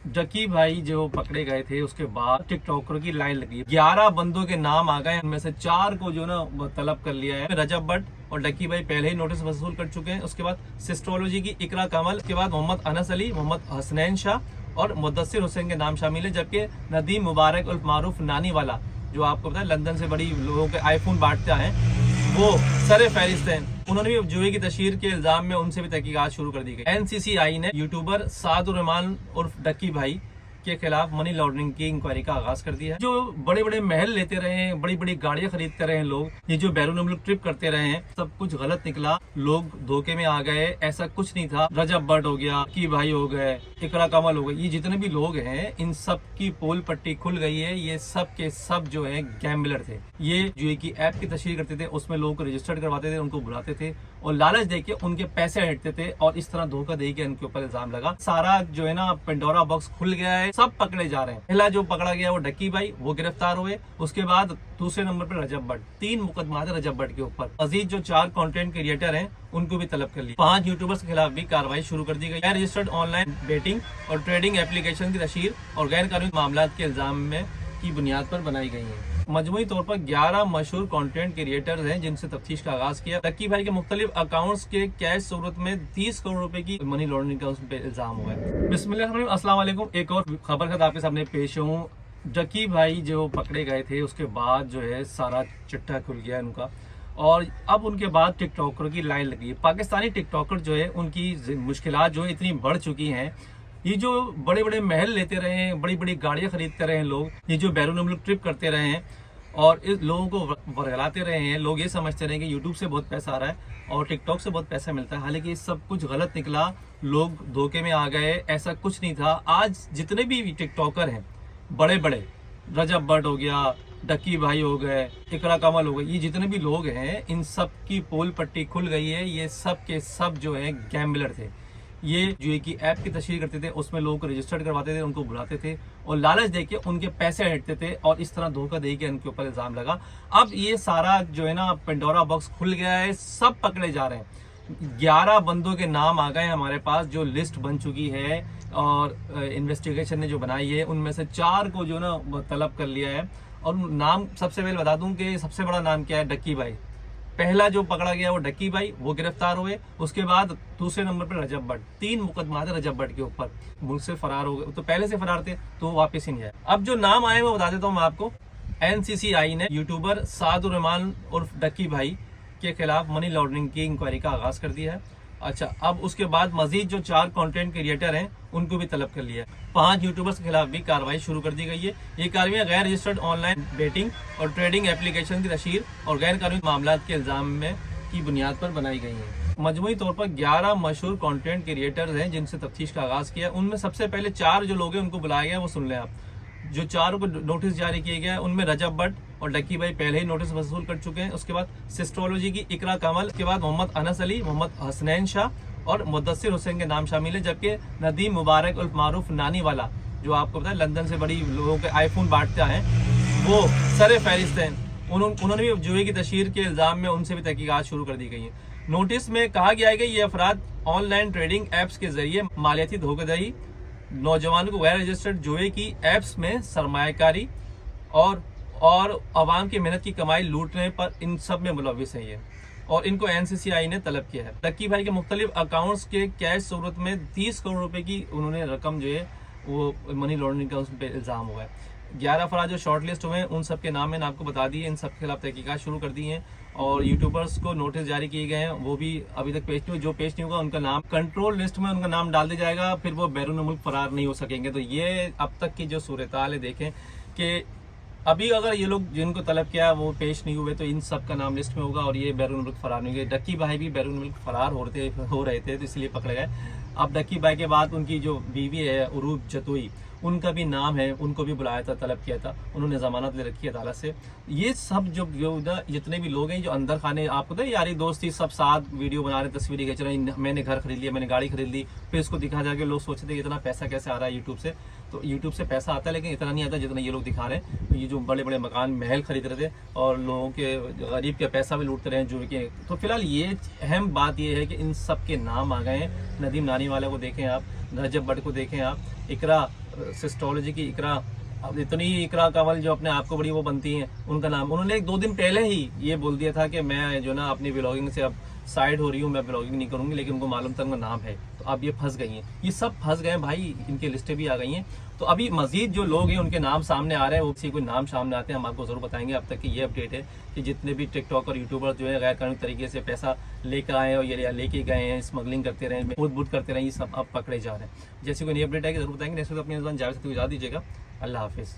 डकी भाई जो पकड़े गए थे उसके बाद टिकटॉकर की लाइन लगी। 11 बंदों के नाम आ गए, उनमें से 4 को जो ना तलब कर लिया है। रजब भट्ट और डकी भाई पहले ही नोटिस वसूल कर चुके हैं। उसके बाद सिस्ट्रोलॉजी की इकरा कमल, उसके बाद मोहम्मद अनस अली, मोहम्मद हसनैन शाह और मुद्दसिर हुसैन के नाम शामिल है। जबकि नदीम मुबारक उर्फ मारूफ नानी वाला, जो आपको पता है लंदन से बड़ी लोगों के आईफोन बांटते हैं, वो सरे फहरिस्त हैं। उन्होंने भी जुए की तशहीर के इल्जाम में उनसे भी तहकीकात शुरू कर दी गई। एनसीसीआई ने यूट्यूबर सादुर रहमान उर्फ डक्की भाई के खिलाफ मनी लॉन्ड्रिंग की इंक्वायरी का आगाज कर दिया है। जो बड़े बड़े महल लेते रहे हैं, बड़ी बड़ी गाड़ियां खरीदते रहे हैं लोग, ये जो बैरून मुल्क ट्रिप करते रहे हैं, सब कुछ गलत निकला। लोग धोखे में आ गए, ऐसा कुछ नहीं था। रजब भट्ट हो गया, की भाई हो गए, इकरा कमल हो गए, ये जितने भी लोग हैं इन सब की पोल पट्टी खुल गई है। ये सब के सब जो है गैम्बलर थे। ये जुए की ऐप की तशहीर करते थे, उसमें लोगों को रजिस्टर्ड करवाते थे, उनको बुलाते थे और लालच देके उनके पैसे हटते थे और इस तरह धोखा दे के उनके ऊपर इल्जाम लगा। सारा जो है ना पेंडोरा बॉक्स खुल गया है, सब पकड़े जा रहे हैं। पहला जो पकड़ा गया वो डक्की भाई, वो गिरफ्तार हुए। उसके बाद दूसरे नंबर पर रजब भट्ट, 3 मुकदमा थे रजब भट्ट के ऊपर। मजीद जो 4 कंटेंट क्रिएटर हैं उनको भी तलब कर लिया। 5 यूट्यूबर्स के खिलाफ भी कार्रवाई शुरू कर दी गई। गैर रजिस्टर्ड ऑनलाइन बेटिंग और ट्रेडिंग एप्लीकेशन की तशहीर और गैर कानूनी मामला के इल्जाम में की बुनियाद पर बनाई गई है। मजमूई तौर पर 11 मशहूर कंटेंट क्रिएटर्स हैं जिनसे तफ्तीश का आगाज किया। डक्की भाई के मुख्तलिफ अकाउंट्स के कैश सूरत में 30 करोड़ रुपए की मनी लॉन्ड्रिंग का उस पे इल्जाम हुआ है। बिस्मिल्लाह, अस्सलाम वालेकुम। एक और खबर के साथ आपके सामने पेश हूँ। डक्की भाई जो पकड़े गए थे उसके बाद जो है सारा चिट्ठा खुल गया उनका और अब उनके बाद टिकटॉकर की लाइन लगी है। पाकिस्तानी टिकटॉकर जो है उनकी मुश्किलात जो है इतनी बढ़ चुकी हैं। ये जो बड़े बड़े महल लेते रहे हैं, बड़ी बड़ी गाड़ियां खरीदते रहे हैं लोग, ये जो बैरून मुल्क ट्रिप करते रहे हैं और इस लोगों को वरगलाते रहे हैं। लोग ये समझते रहे कि यूट्यूब से बहुत पैसा आ रहा है और टिकटॉक से बहुत पैसा मिलता है, हालांकि ये सब कुछ गलत निकला। लोग धोखे में आ गए, ऐसा कुछ नहीं था। आज जितने भी टिकटॉकर हैं बड़े बड़े, रजब भट्ट हो गया, डक्की भाई हो गए, इकरा कमल हो गए, ये जितने भी लोग हैं इन सब की पोल पट्टी खुल गई है। ये सब के सब जो है गैम्बलर थे। ये जुए की ऐप की तशहीर करते थे, उसमें लोगों को रजिस्टर्ड करवाते थे, उनको बुलाते थे और लालच देके उनके पैसे हटते थे और इस तरह धोखा दे के उनके ऊपर इल्जाम लगा। अब ये सारा जो है ना पेंडोरा बॉक्स खुल गया है, सब पकड़े जा रहे हैं। 11 बंदों के नाम आ गए हमारे पास, जो लिस्ट बन चुकी है और इन्वेस्टिगेशन ने जो बनाई है, उनमें से 4 को जो ना तलब कर लिया है। और नाम सबसे पहले बता दूं कि सबसे बड़ा नाम क्या है, डक्की भाई। पहला जो पकड़ा गया वो डक्की भाई, वो गिरफ्तार हुए। उसके बाद दूसरे नंबर पर रजब भट्ट, 3 मुकदमा थे रजब भट्ट के ऊपर, मुल्क से फरार हो गए। तो पहले से फरार थे तो वापस ही नहीं आए। अब जो नाम आए मैं बता देता हूँ मैं आपको। एनसीसीआई ने यूट्यूबर सादुर रहमान उर्फ डक्की भाई के खिलाफ मनी लॉन्ड्रिंग की इंक्वायरी का आगाज कर दिया है। अच्छा, अब उसके बाद मजीद जो 4 कंटेंट क्रिएटर हैं उनको भी तलब कर लिया। 5 यूट्यूबर्स के खिलाफ भी कार्रवाई शुरू कर दी गई है। ये कार्रवाई गैर रजिस्टर्ड ऑनलाइन बेटिंग और ट्रेडिंग एप्लीकेशन की तशहीर और गैर कानूनी मामला के इल्जाम में की बुनियाद पर बनाई गई है। मजमूई तौर पर 11 मशहूर कंटेंट क्रिएटर्स हैं जिनसे तफ्तीश का आगाज किया। उनमें सबसे पहले 4 जो लोग हैं उनको बुलाया गया, वो सुन लें आप। जो 4 को नोटिस जारी किए गए उनमें रजब भट्ट और डक्की भाई पहले ही नोटिस वसूल कर चुके हैं। उसके बाद सिस्ट्रोलॉजी की इकरा कमल, उसके बाद मोहम्मद अनस अली, मोहम्मद हसनैन शाह और मुद्दसिर हुसैन के नाम शामिल है। जबकि नदीम मुबारक उर्फ मारूफ नानी वाला, जो आपको पता है लंदन से बड़ी लोगों के आईफोन बांटते हैं, वो सरे फहरिस्त हैं। उन्होंने भी जुए की तशहीर के इल्जाम में उनसे भी तहकीकात शुरू कर दी गई है। नोटिस में कहा गया है कि ये अफराद ऑनलाइन ट्रेडिंग एप्स के जरिए मालियाती धोखाधड़ी, नौजवानों को गैर रजिस्टर्ड जुए की एप्स में सरमायाकारी और आवाम की मेहनत की कमाई लूटने पर इन सब में मुलविस है ये, और इनको एनसीसीआई ने तलब किया है। डक्की भाई के मुख्तलिफ अकाउंट्स के कैश सूरत में 30 करोड़ रुपए की उन्होंने रकम जो है वो मनी लॉन्ड्रिंग का उस पर इल्जाम हुआ है। 11 अफराद जो शॉर्ट लिस्ट हुए हैं उन सब के नाम मैंने आपको बता दिए, इन सब के खिलाफ तहकीकात शुरू कर दी हैं और यूट्यूबर्स को नोटिस जारी किए गए हैं, वो भी अभी तक पेश नहीं हुए। जो पेश नहीं होगा उनका नाम कंट्रोल लिस्ट में उनका नाम डाल दिया जाएगा, फिर वो बैरून मुल्क फरार नहीं हो सकेंगे। तो ये अब तक की जो सूरत हाल है देखें कि अभी अगर ये लोग जिनको तलब किया वो पेश नहीं हुए तो इन सब का नाम लिस्ट में होगा और ये बैरून मुल्क फरार नहीं हुए। डक्की भाई भी बैरून मुल्क फरार हो रहे थे तो इसलिए पकड़े गए। अब डक्की भाई के बाद उनकी जो बीवी है उरूब जतोई, उनका भी नाम है, उनको भी बुलाया था, तलब किया था, उन्होंने जमानत ले रखी है अदालत से। ये सब जो जितने भी लोग हैं जो अंदर खाने, आपको तो यारी दोस्ती सब साथ वीडियो बना रहे, तस्वीरें खींच रहे हैं, मैंने घर खरीद लिया, मैंने गाड़ी खरीद ली, फिर इसको दिखा जाके लोग सोचते थे इतना पैसा कैसे आ रहा है यूट्यूब से। तो यूट्यूब से पैसा आता है लेकिन इतना नहीं आता जितना ये लोग दिखा रहे हैं। तो ये जो बड़े बड़े मकान महल खरीद रहे थे और लोगों के गरीब के पैसा भी लूटते रहे जुए के। तो फिलहाल ये अहम बात ये है कि इन सब के नाम आ गए हैं। नदीम नानी वाले को देखें आप, रजब भट्ट को देखें आप, इकरा सिस्टोलॉजी की इकरा, अब इतनी इकरा कंवल जो अपने आप को बड़ी वो बनती हैं, उनका नाम उन्होंने 1-2 दिन पहले ही ये बोल दिया था कि मैं जो ना अपनी ब्लॉगिंग से अब साइड हो रही हूँ, मैं ब्लॉगिंग नहीं करूंगी, लेकिन उनको मालूम था उनका नाम है, तो अब ये फंस गई हैं, ये सब फंस गए हैं भाई, इनकी लिस्टें भी आ गई हैं। तो अभी मजीद जो लोग हैं उनके नाम सामने आ रहे हैं, वो किसी कोई नाम सामने आते हैं हम आपको जरूर बताएंगे। अब तक की ये अपडेट है कि जितने भी टिकटॉक और यूट्यूबर जो है गैर कानूनी तरीके से पैसा लेकर आए और ये लेके गए हैं, स्मगलिंग करते रहे, बूट करते रहे, ये सब अब पकड़े जा रहे हैं। जैसे कोई नई अपडेट है जरूर बताएंगे। नेक्स्ट अपनी जावेद से इजाज़त दीजिएगा। अल्लाह हाफिज़।